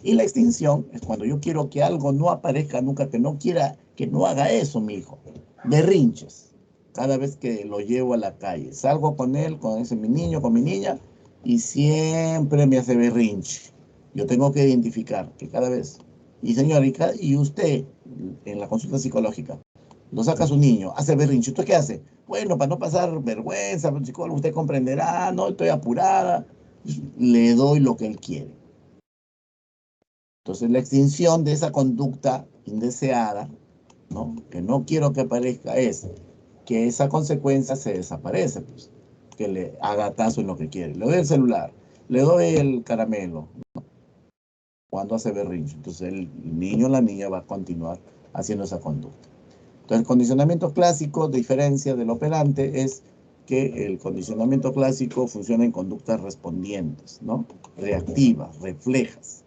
Y la extinción es cuando yo quiero que algo no aparezca nunca, que no quiera, que no haga eso mi hijo. Berrinches. Cada vez que lo llevo a la calle, salgo con él, con ese mi niño, con mi niña, y siempre me hace berrinche. Yo tengo que identificar que cada vez, y señor, y usted en la consulta psicológica, lo saca a su niño, hace berrinche. ¿Usted qué hace? Bueno, para no pasar vergüenza, psicólogo, usted comprenderá, no, estoy apurada, le doy lo que él quiere. Entonces, la extinción de esa conducta indeseada, ¿no? Que no quiero que aparezca, es que esa consecuencia se desaparece, pues, que le haga caso en lo que quiere. Le doy el celular, le doy el caramelo, ¿no? Cuando hace berrinche. Entonces, el niño o la niña va a continuar haciendo esa conducta. Entonces, el condicionamiento clásico, de diferencia del operante, es que el condicionamiento clásico funciona en conductas respondientes, ¿no? Reactivas, reflejas,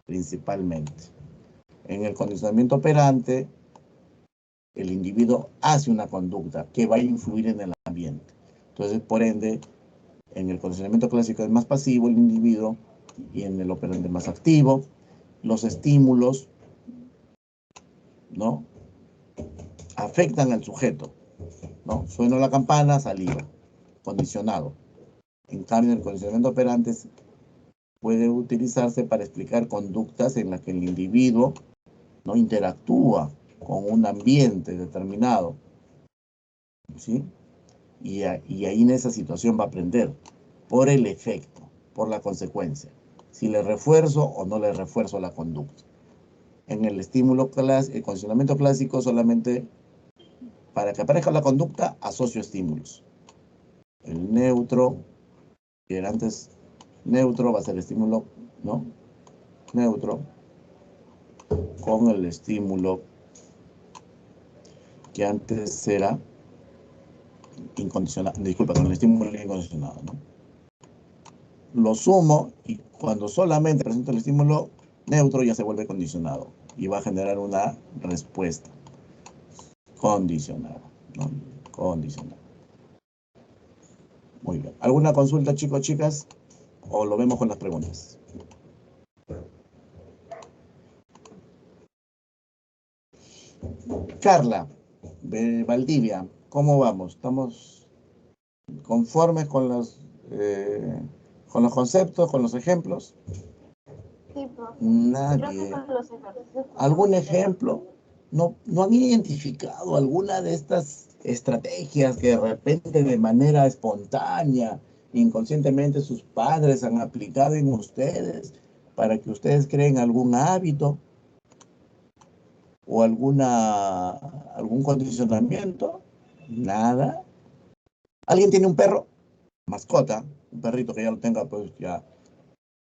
principalmente. En el condicionamiento operante, el individuo hace una conducta que va a influir en el ambiente. Entonces, por ende, en el condicionamiento clásico es más pasivo el individuo y en el operante más activo. Los estímulos, ¿no?, afectan al sujeto, ¿no? Suena la campana, saliva, condicionado. En cambio, en el condicionamiento operante puede utilizarse para explicar conductas en las que el individuo no interactúa con un ambiente determinado, ¿sí? Y ahí en esa situación va a aprender por el efecto, por la consecuencia, si le refuerzo o no le refuerzo la conducta. En el el condicionamiento clásico, solamente para que aparezca la conducta, asocio estímulos. El neutro, que era antes neutro, va a ser estímulo, ¿no? Neutro, con el estímulo que antes era incondicionado, disculpa, con el estímulo incondicionado, ¿no? Lo sumo y cuando solamente presento el estímulo neutro ya se vuelve condicionado y va a generar una respuesta condicionada, ¿no? Condicionada. Muy bien. ¿Alguna consulta, chicos, chicas? ¿O lo vemos con las preguntas? Carla, de Valdivia, ¿cómo vamos? ¿Estamos conformes con con los conceptos, con los ejemplos? Sí, profe. Nadie. ¿Algún ejemplo? ¿No han identificado alguna de estas estrategias que de repente, de manera espontánea, inconscientemente sus padres han aplicado en ustedes para que ustedes creen algún hábito o algún condicionamiento? Nada. ¿Alguien tiene un perro? Mascota, un perrito que ya lo tenga pues ya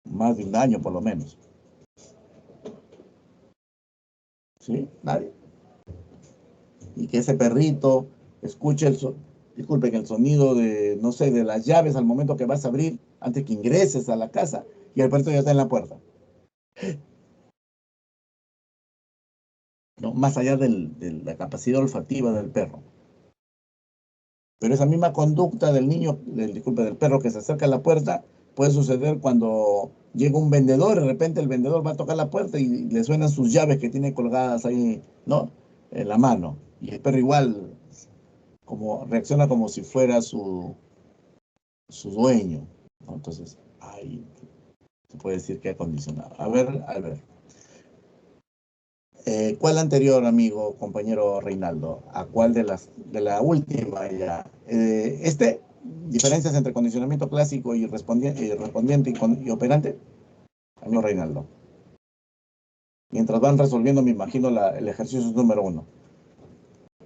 más de un año por lo menos. ¿Sí? ¿Nadie? Y que ese perrito escuche disculpen, el sonido de, no sé, de las llaves al momento que vas a abrir, antes que ingreses a la casa, y el perrito ya está en la puerta. ¿No? Más allá de la capacidad olfativa del perro. Pero esa misma conducta del niño, del perro que se acerca a la puerta, puede suceder cuando llega un vendedor, de repente el vendedor va a tocar la puerta y le suenan sus llaves que tiene colgadas ahí, ¿no? En la mano. Y el perro igual reacciona como si fuera su dueño, ¿no? Entonces, ahí se puede decir que ha condicionado. A ver. ¿Cuál anterior, amigo, compañero Reinaldo? ¿A cuál de la última ya? Diferencias entre condicionamiento clásico y respondiente y operante. Amigo Reinaldo. Mientras van resolviendo, me imagino el ejercicio número 1.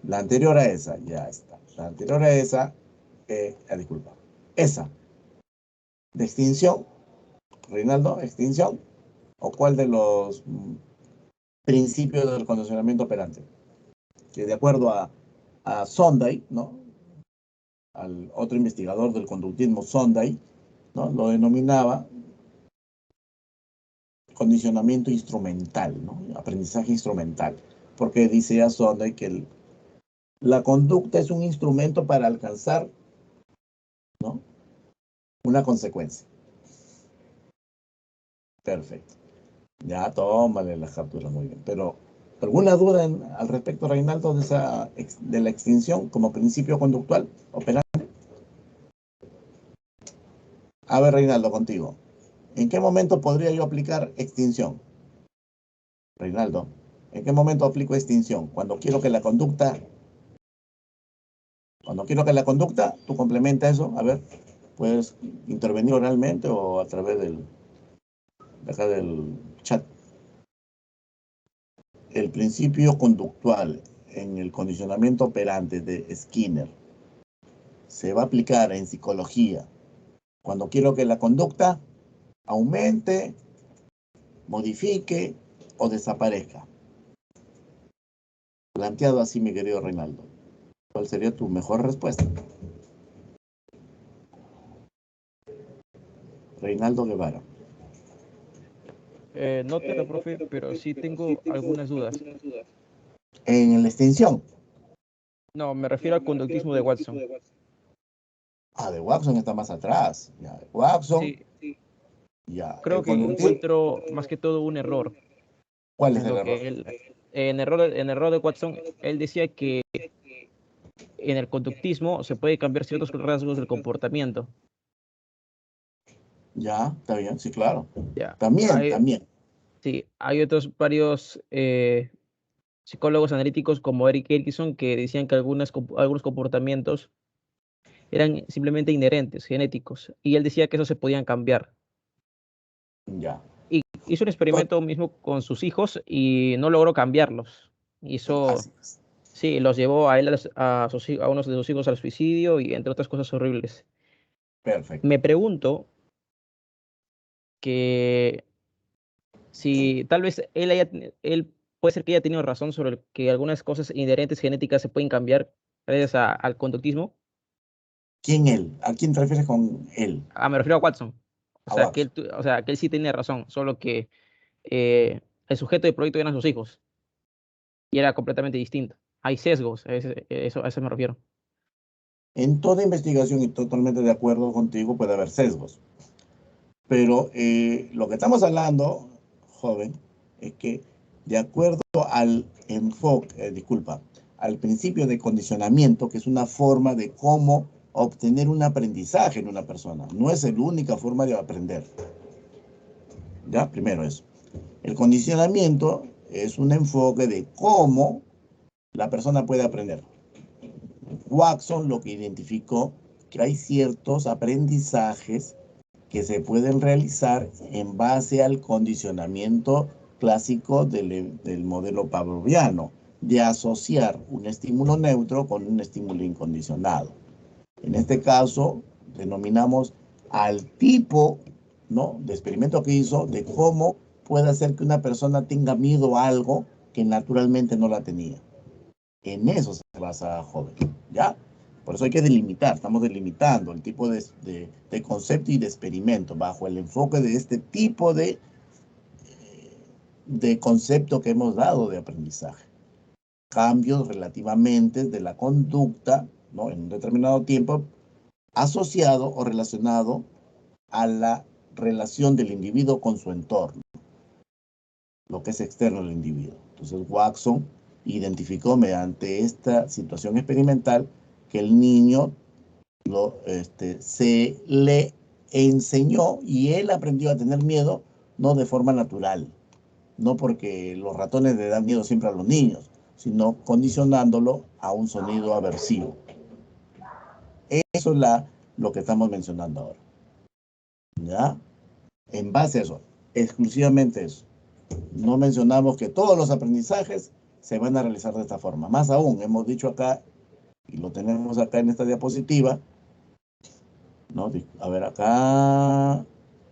La anterior a esa, ya está. La anterior a esa, disculpa. Esa, de extinción. Reinaldo, extinción. ¿O cuál de los principios del condicionamiento operante? Que de acuerdo a Sonday, ¿no? Al otro investigador del conductismo, Sonday, ¿no? Lo denominaba condicionamiento instrumental, ¿no? Aprendizaje instrumental, porque dice a Sonday que la conducta es un instrumento para alcanzar, ¿no? Una consecuencia. Perfecto. Ya, tómale las capturas, muy bien. Pero, ¿alguna duda al respecto, Reinaldo, de la extinción como principio conductual operante? A ver, Reinaldo, contigo. ¿En qué momento podría yo aplicar extinción? Reinaldo, ¿en qué momento aplico extinción? Cuando quiero que la conducta, tú complementa eso. A ver, puedes intervenir oralmente o a través de acá del chat. El principio conductual en el condicionamiento operante de Skinner se va a aplicar en psicología cuando quiero que la conducta aumente, modifique o desaparezca. Planteado así, mi querido Reinaldo, ¿cuál sería tu mejor respuesta? Reinaldo Guevara. No te lo, profe, pero sí tengo algunas dudas. En la extinción. No, me refiero al conductismo de Watson. De Watson está más atrás. Ya, de Watson. Sí, Ya. creo que encuentro más que todo un error. ¿Cuál es En el lo error? que en error de Watson, él decía que en el conductismo se puede cambiar ciertos rasgos del comportamiento. Ya, está bien, sí, claro. Ya. También, también. Sí, hay otros varios psicólogos analíticos como Eric Erikson que decían que algunos comportamientos eran simplemente inherentes, genéticos, y él decía que eso se podían cambiar. Ya. Y hizo un experimento mismo con sus hijos y no logró cambiarlos. Hizo, Así es. sí, los llevó a él, a unos de sus hijos al suicidio y entre otras cosas horribles. Perfecto. Me pregunto que si tal vez él puede ser que haya tenido razón sobre que algunas cosas inherentes genéticas se pueden cambiar gracias al conductismo. ¿Quién él? ¿A quién te refieres con él? Me refiero a Watson. O A sea, Watson. o sea, que él sí tenía razón, solo que el sujeto del proyecto eran sus hijos y era completamente distinto. Hay sesgos, a eso me refiero. En toda investigación, y totalmente de acuerdo contigo, puede haber sesgos. Pero lo que estamos hablando, joven, es que de acuerdo al enfoque, disculpa, al principio de condicionamiento, que es una forma de cómo obtener un aprendizaje en una persona. No es la única forma de aprender. ¿Ya? Primero eso. El condicionamiento es un enfoque de cómo la persona puede aprender. Watson lo que identificó que hay ciertos aprendizajes que se pueden realizar en base al condicionamiento clásico del modelo pavloviano, de asociar un estímulo neutro con un estímulo incondicionado. En este caso, denominamos al tipo, ¿no?, de experimento que hizo de cómo puede hacer que una persona tenga miedo a algo que naturalmente no la tenía. En eso se basa joven, ¿ya? Por eso hay que delimitar, estamos delimitando el tipo de concepto y de experimento bajo el enfoque de este tipo de concepto que hemos dado de aprendizaje. Cambios relativamente de la conducta, ¿no?, en un determinado tiempo asociado o relacionado a la relación del individuo con su entorno, lo que es externo al individuo. Entonces Watson identificó mediante esta situación experimental que el niño se le enseñó y él aprendió a tener miedo, no de forma natural, no porque los ratones le dan miedo siempre a los niños, sino condicionándolo a un sonido aversivo. Eso es lo que estamos mencionando ahora. ¿Ya? En base a eso, exclusivamente eso. No mencionamos que todos los aprendizajes se van a realizar de esta forma. Más aún, hemos dicho acá, y lo tenemos acá en esta diapositiva, ¿no? A ver acá,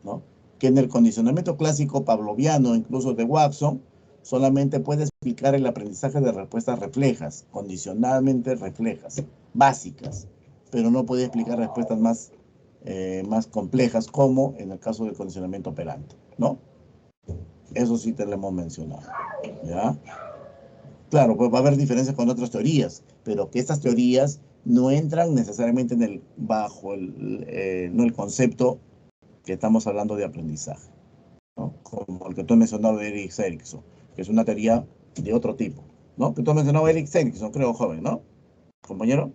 ¿no?, que en el condicionamiento clásico pavloviano, incluso de Watson, solamente puede explicar el aprendizaje de respuestas reflejas, condicionalmente reflejas, básicas, pero no puede explicar respuestas más complejas, como en el caso del condicionamiento operante, ¿no? Eso sí te lo hemos mencionado, ¿ya? Claro, pues va a haber diferencias con otras teorías, pero que estas teorías no entran necesariamente bajo no el concepto que estamos hablando de aprendizaje, ¿no? Como el que tú has mencionado de Erik Erikson, que es una teoría de otro tipo, ¿no? Que tú has mencionado Erik Erikson, creo, joven, ¿no, compañero?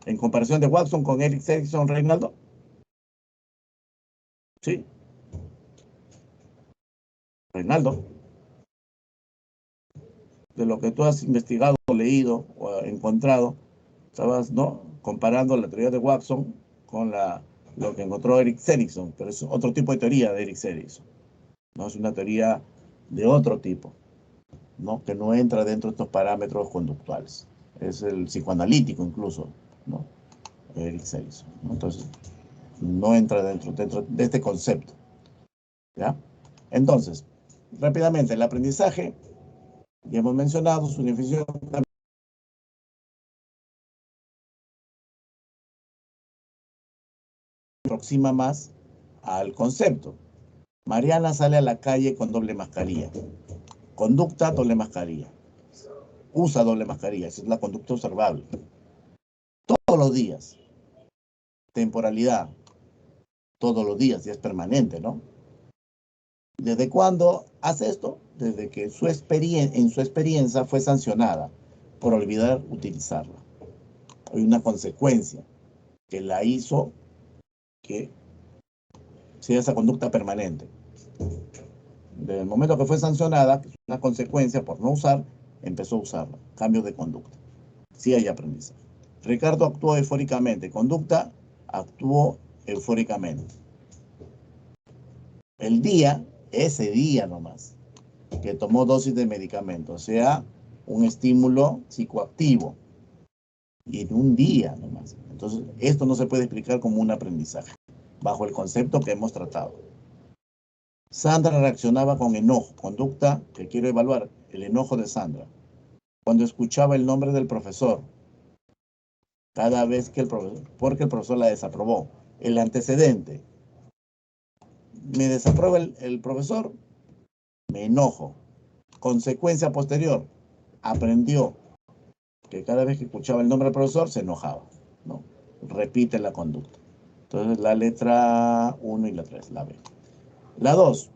En comparación de Watson con Erik Erikson, Reinaldo. Sí, Reinaldo, de lo que tú has investigado, leído o encontrado, estabas, ¿no?, comparando la teoría de Watson con lo que encontró Erik Erikson, pero es otro tipo de teoría de Erik Erikson, ¿no? Es una teoría de otro tipo, ¿no?, que no entra dentro de estos parámetros conductuales. Es el psicoanalítico incluso, ¿no?, Erik Erikson, ¿no? Entonces, no entra dentro de este concepto, ¿ya? Entonces, rápidamente, el aprendizaje, ya hemos mencionado su definición, aproxima más al concepto. Mariana sale a la calle con doble mascarilla. Conducta, doble mascarilla. Usa doble mascarilla. Esa es la conducta observable. Todos los días. Temporalidad. Todos los días. Ya es permanente, ¿no? ¿Desde cuándo hace esto? Desde que en su experiencia fue sancionada por olvidar utilizarla. Hay una consecuencia que la hizo que Sí, esa conducta permanente. Desde el momento que fue sancionada, que es una consecuencia por no usar, empezó a usarla. Cambio de conducta. Sí hay aprendizaje. Ricardo actuó eufóricamente. Conducta, actuó eufóricamente. El día, ese día nomás, que tomó dosis de medicamento, o sea, un estímulo psicoactivo. Y en un día nomás. Entonces, esto no se puede explicar como un aprendizaje, bajo el concepto que hemos tratado. Sandra reaccionaba con enojo, conducta que quiero evaluar, el enojo de Sandra. Cuando escuchaba el nombre del profesor, cada vez que porque el profesor la desaprobó. El antecedente, me desaprueba el profesor, me enojo. Consecuencia posterior, aprendió que cada vez que escuchaba el nombre del profesor se enojaba, ¿no? Repite la conducta. Entonces la letra 1 y la 3, la B. La 2,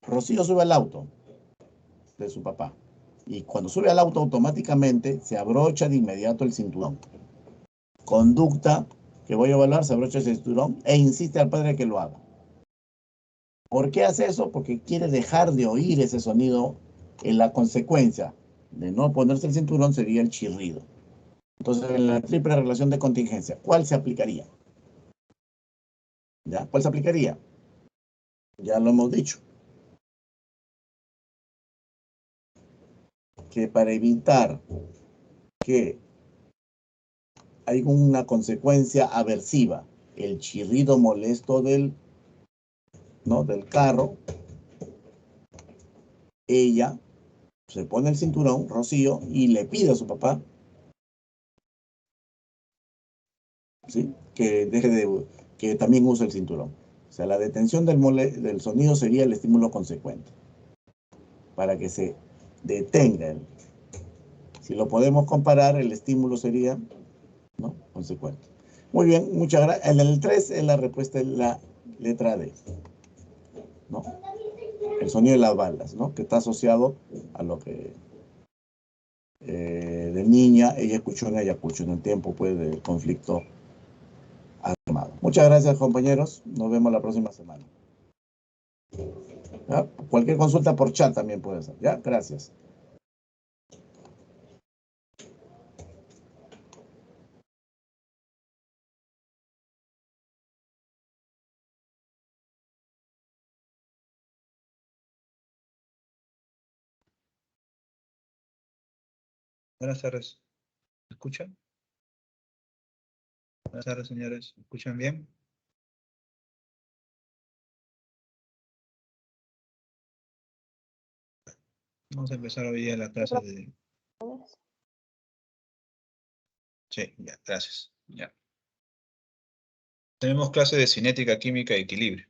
Rocío sube al auto de su papá. Y cuando sube al auto automáticamente se abrocha de inmediato el cinturón. Conducta que voy a evaluar, se abrocha el cinturón e insiste al padre que lo haga. ¿Por qué hace eso? Porque quiere dejar de oír ese sonido. En la consecuencia de no ponerse el cinturón sería el chirrido. Entonces, en la triple relación de contingencia, ¿cuál se aplicaría? ¿Ya? ¿Cuál se aplicaría? Ya lo hemos dicho. Que para evitar que haya una consecuencia aversiva, el chirrido molesto ¿no? del carro, ella se pone el cinturón, Rocío, y le pide a su papá, ¿sí? Que que también use el cinturón. O sea, la detención del sonido sería el estímulo consecuente, para que se detenga. Si lo podemos comparar, el estímulo sería, ¿no? Consecuente. Muy bien, muchas gracias. En el 3 la respuesta es la letra D, ¿no? El sonido de las balas, ¿no? Que está asociado a lo que de niña ella escuchó en Ayacucho, en el tiempo pues del conflicto armado. Muchas gracias, compañeros. Nos vemos la próxima semana. ¿Ya? Cualquier consulta por chat también puede ser. ¿Ya? Gracias. Buenas tardes. ¿Me escuchan? Buenas tardes, señores. ¿Me escuchan bien? Vamos a empezar hoy día la clase de... Sí, ya, gracias. Ya. Tenemos clase de cinética, química y equilibrio.